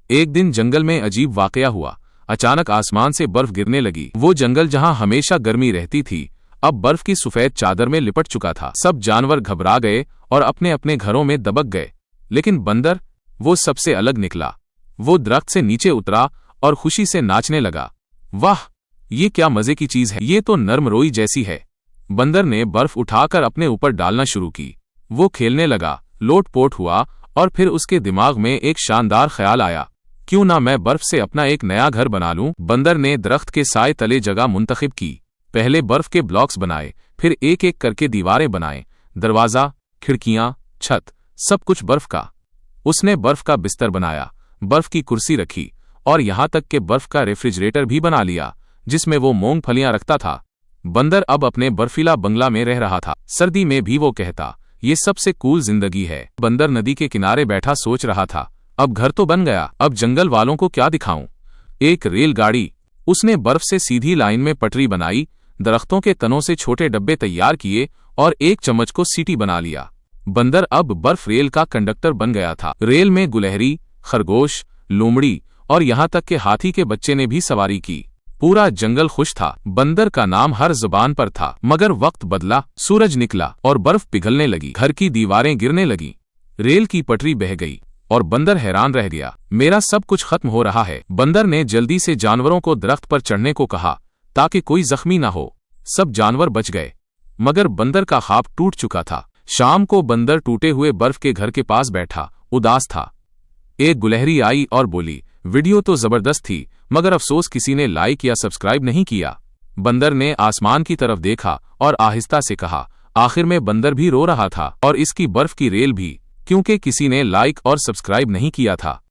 एक दिन जंगल में अजीब वाकया हुआ। अचानक आसमान से बर्फ गिरने लगी। वो जंगल जहां हमेशा गर्मी रहती थी अब बर्फ की सफेद चादर में लिपट चुका था। सब जानवर घबरा गए और अपने अपने घरों में दबक गए, लेकिन बंदर वो सबसे अलग निकला। वो दरख्त से नीचे उतरा और खुशी से नाचने लगा। वाह, ये क्या मजे की चीज है, ये तो नरम रोई जैसी है। बंदर ने बर्फ उठाकर अपने ऊपर डालना शुरू की। वो खेलने लगा, लोटपोट हुआ और फिर उसके दिमाग में एक शानदार ख्याल आया, क्यों ना मैं बर्फ से अपना एक नया घर बना लूं। बंदर ने दरख्त के साए तले जगह मुंतखब की। पहले बर्फ के ब्लॉक्स बनाए, फिर एक एक करके दीवारें बनाए, दरवाजा, खिड़कियां, छत, सब कुछ बर्फ का। उसने बर्फ का बिस्तर बनाया, बर्फ की कुर्सी रखी और यहां तक कि बर्फ का रेफ्रिजरेटर भी बना लिया जिसमें वो मूंगफलियां रखता था। बंदर अब अपने बर्फीला बंगला में रह रहा था। सर्दी में भी वो कहता, ये सबसे कूल जिंदगी है। बंदर नदी के किनारे बैठा सोच रहा था, अब घर तो बन गया, अब जंगल वालों को क्या दिखाऊं। एक रेलगाड़ी। उसने बर्फ से सीधी लाइन में पटरी बनाई, दरख्तों के तनों से छोटे डब्बे तैयार किए और एक चम्मच को सीटी बना लिया। बंदर अब बर्फ रेल का कंडक्टर बन गया था। रेल में गुलहरी, खरगोश, लोमड़ी और यहाँ तक के हाथी के बच्चे ने भी सवारी की। पूरा जंगल खुश था। बंदर का नाम हर जुबान पर था। मगर वक्त बदला, सूरज निकला और बर्फ पिघलने लगी। घर की दीवारें गिरने लगीं, रेल की पटरी बह गई और बंदर हैरान रह गया, मेरा सब कुछ खत्म हो रहा है। बंदर ने जल्दी से जानवरों को दरख्त पर चढ़ने को कहा ताकि कोई जख्मी ना हो। सब जानवर बच गए, मगर बंदर का ख्वाब टूट चुका था। शाम को बंदर टूटे हुए बर्फ के घर के पास बैठा, उदास था। एक गुलहरी आई और बोली, वीडियो तो जबरदस्त थी, मगर अफसोस किसी ने लाइक या सब्सक्राइब नहीं किया। बंदर ने आसमान की तरफ देखा और आहिस्ता से कहा, आखिर में बंदर भी रो रहा था और इसकी बर्फ की रेल भी, क्योंकि किसी ने लाइक और सब्सक्राइब नहीं किया था।